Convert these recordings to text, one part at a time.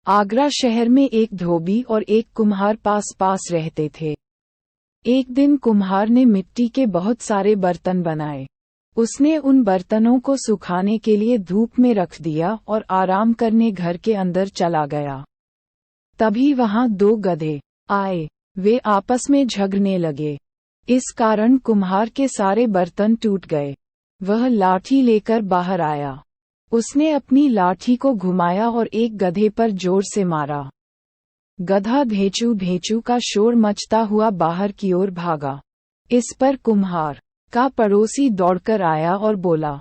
आगरा शहर में एक धोबी और एक कुम्हार पास पास रहते थे। एक दिन कुम्हार ने मिट्टी के बहुत सारे बर्तन बनाए। उसने उन बर्तनों को सुखाने के लिए धूप में रख दिया और आराम करने घर के अंदर चला गया। तभी वहां दो गधे आए। वे आपस में झगड़ने लगे। इस कारण कुम्हार के सारे बर्तन टूट गए। वह लाठी लेकर बाहर आया। उसने अपनी लाठी को घुमाया और एक गधे पर जोर से मारा। गधा भेचू भेचू का शोर मचता हुआ बाहर की ओर भागा। इस पर कुम्हार का पड़ोसी दौड़कर आया और बोला,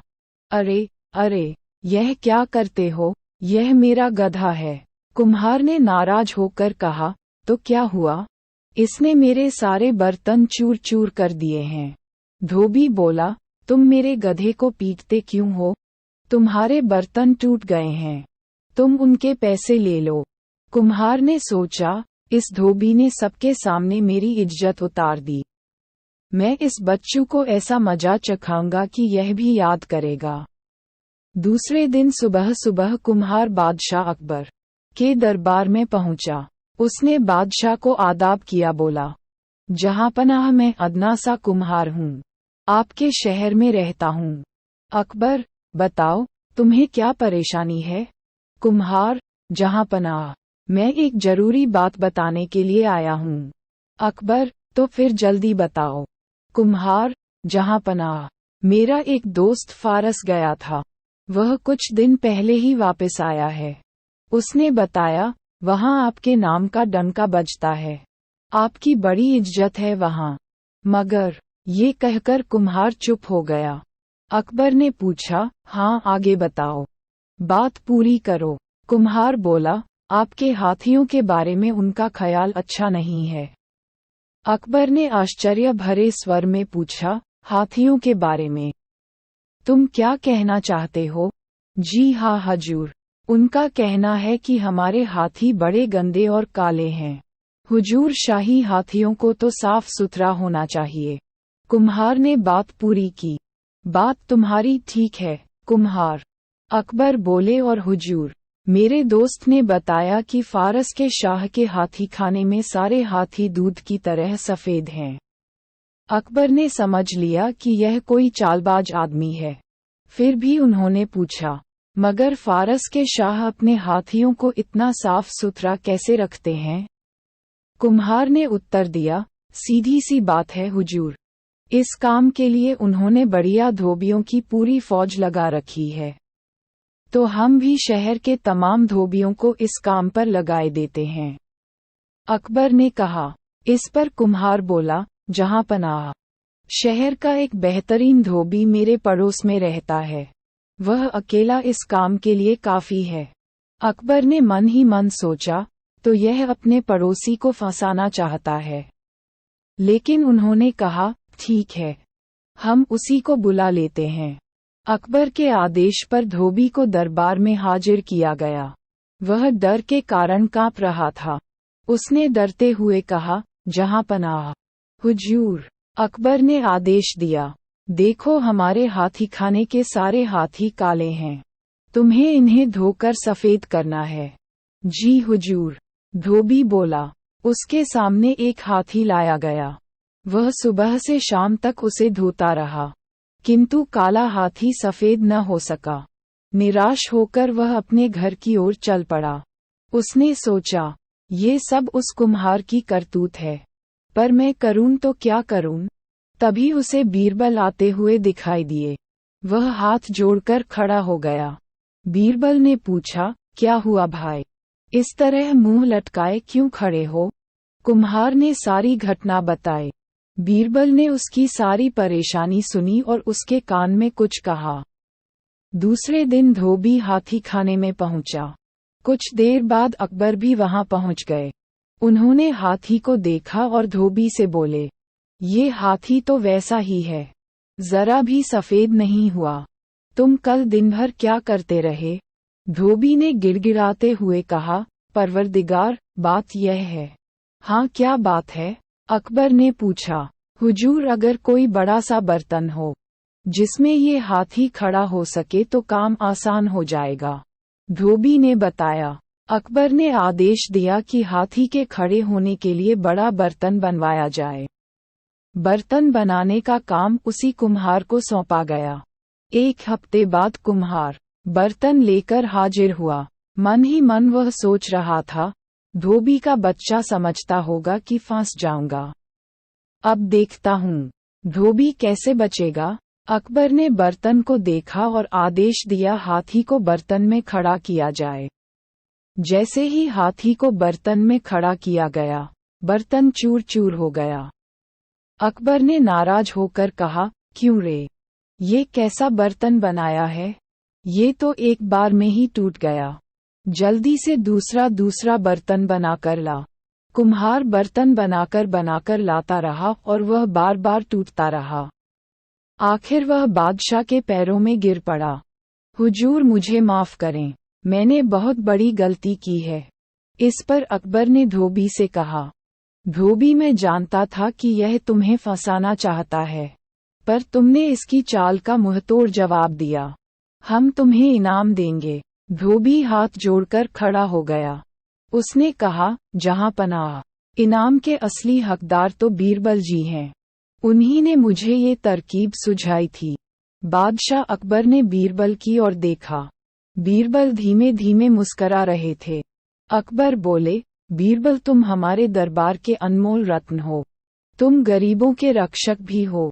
अरे अरे, यह क्या करते हो? यह मेरा गधा है। कुम्हार ने नाराज होकर कहा, तो क्या हुआ? इसने मेरे सारे बर्तन चूर चूर कर दिए हैं। धोबी बोला, तुम मेरे गधे को पीटते क्यों हो? तुम्हारे बर्तन टूट गए हैं, तुम उनके पैसे ले लो। कुम्हार ने सोचा, इस धोबी ने सबके सामने मेरी इज्जत उतार दी। मैं इस बच्चू को ऐसा मजा चखाऊंगा कि यह भी याद करेगा। दूसरे दिन सुबह सुबह कुम्हार बादशाह अकबर के दरबार में पहुंचा। उसने बादशाह को आदाब किया, बोला, जहांपनाह मैं अदना सा कुम्हार हूँ, आपके शहर में रहता हूँ। अकबर, बताओ तुम्हें क्या परेशानी है? कुम्हार, जहांपनाह, मैं एक जरूरी बात बताने के लिए आया हूँ। अकबर, तो फिर जल्दी बताओ। कुम्हार, जहांपनाह, मेरा एक दोस्त फारस गया था। वह कुछ दिन पहले ही वापस आया है। उसने बताया, वहां आपके नाम का डंका बजता है। आपकी बड़ी इज्जत है वहां। मगर ये कहकर कुम्हार चुप हो गया। अकबर ने पूछा, हाँ आगे बताओ, बात पूरी करो। कुम्हार बोला, आपके हाथियों के बारे में उनका ख्याल अच्छा नहीं है। अकबर ने आश्चर्य भरे स्वर में पूछा, हाथियों के बारे में तुम क्या कहना चाहते हो? जी हाँ हजूर, उनका कहना है कि हमारे हाथी बड़े गंदे और काले हैं। हुजूर, शाही हाथियों को तो साफ सुथरा होना चाहिए। कुम्हार ने बात पूरी की। बात तुम्हारी ठीक है कुम्हार, अकबर बोले, और हुजूर, मेरे दोस्त ने बताया कि फारस के शाह के हाथी खाने में सारे हाथी दूध की तरह सफेद हैं। अकबर ने समझ लिया कि यह कोई चालबाज आदमी है। फिर भी उन्होंने पूछा, मगर फारस के शाह अपने हाथियों को इतना साफ सुथरा कैसे रखते हैं? कुम्हार ने उत्तर दिया, सीधी सी बात है हुजूर, इस काम के लिए उन्होंने बढ़िया धोबियों की पूरी फौज लगा रखी है। तो हम भी शहर के तमाम धोबियों को इस काम पर लगाए देते हैं। अकबर ने कहा। इस पर कुम्हार बोला, जहांपनाह, शहर का एक बेहतरीन धोबी मेरे पड़ोस में रहता है। वह अकेला इस काम के लिए काफी है। अकबर ने मन ही मन सोचा, तो यह अपने पड़ोसी को फंसाना चाहता है। लेकिन उन्होंने कहा, ठीक है, हम उसी को बुला लेते हैं। अकबर के आदेश पर धोबी को दरबार में हाजिर किया गया। वह डर के कारण कांप रहा था। उसने डरते हुए कहा, जहांपनाह, हुजूर, अकबर ने आदेश दिया, देखो हमारे हाथी खाने के सारे हाथी काले हैं। तुम्हें इन्हें धोकर सफेद करना है। जी हुजूर, धोबी बोला। उसके सामने एक हाथी लाया गया। वह सुबह से शाम तक उसे धोता रहा, किंतु काला हाथी सफेद न हो सका। निराश होकर वह अपने घर की ओर चल पड़ा। उसने सोचा, ये सब उस कुम्हार की करतूत है, पर मैं करूं तो क्या करूं? तभी उसे बीरबल आते हुए दिखाई दिए। वह हाथ जोड़कर खड़ा हो गया। बीरबल ने पूछा, क्या हुआ भाई? इस तरह मुंह लटकाए क्यों खड़े हो? कुम्हार ने सारी घटना बताई। बीरबल ने उसकी सारी परेशानी सुनी और उसके कान में कुछ कहा। दूसरे दिन धोबी हाथी खाने में पहुंचा। कुछ देर बाद अकबर भी वहां पहुंच गए। उन्होंने हाथी को देखा और धोबी से बोले, ये हाथी तो वैसा ही है, जरा भी सफेद नहीं हुआ। तुम कल दिन भर क्या करते रहे? धोबी ने गिड़गिड़ाते हुए कहा, परवरदिगार, बात यह है। हाँ, क्या बात है? अकबर ने पूछा। हुजूर, अगर कोई बड़ा सा बर्तन हो जिसमें ये हाथी खड़ा हो सके तो काम आसान हो जाएगा। धोबी ने बताया। अकबर ने आदेश दिया कि हाथी के खड़े होने के लिए बड़ा बर्तन बनवाया जाए। बर्तन बनाने का काम उसी कुम्हार को सौंपा गया। 1 हफ्ते बाद कुम्हार बर्तन लेकर हाजिर हुआ। मन ही मन वह सोच रहा था, धोबी का बच्चा समझता होगा कि फंस जाऊंगा। अब देखता हूँ धोबी कैसे बचेगा। अकबर ने बर्तन को देखा और आदेश दिया हाथी को बर्तन में खड़ा किया जाए। जैसे ही हाथी को बर्तन में खड़ा किया गया, बर्तन चूर चूर हो गया। अकबर ने नाराज होकर कहा, क्यों रे, ये कैसा बर्तन बनाया है? ये तो एक बार में ही टूट गया। जल्दी से दूसरा बर्तन बनाकर ला। कुम्हार बर्तन बनाकर लाता रहा और वह बार बार टूटता रहा। आखिर वह बादशाह के पैरों में गिर पड़ा। हुजूर, मुझे माफ करें, मैंने बहुत बड़ी गलती की है। इस पर अकबर ने धोबी से कहा, धोबी, मैं जानता था कि यह तुम्हें फंसाना चाहता है, पर तुमने इसकी चाल का मुंहतोड़ जवाब दिया। हम तुम्हें इनाम देंगे। धोबी हाथ जोड़कर खड़ा हो गया। उसने कहा, जहां पनाह, इनाम के असली हकदार तो बीरबल जी हैं। उन्हीं ने मुझे ये तरकीब सुझाई थी। बादशाह अकबर ने बीरबल की ओर देखा। बीरबल धीमे धीमे मुस्करा रहे थे। अकबर बोले, बीरबल, तुम हमारे दरबार के अनमोल रत्न हो। तुम गरीबों के रक्षक भी हो।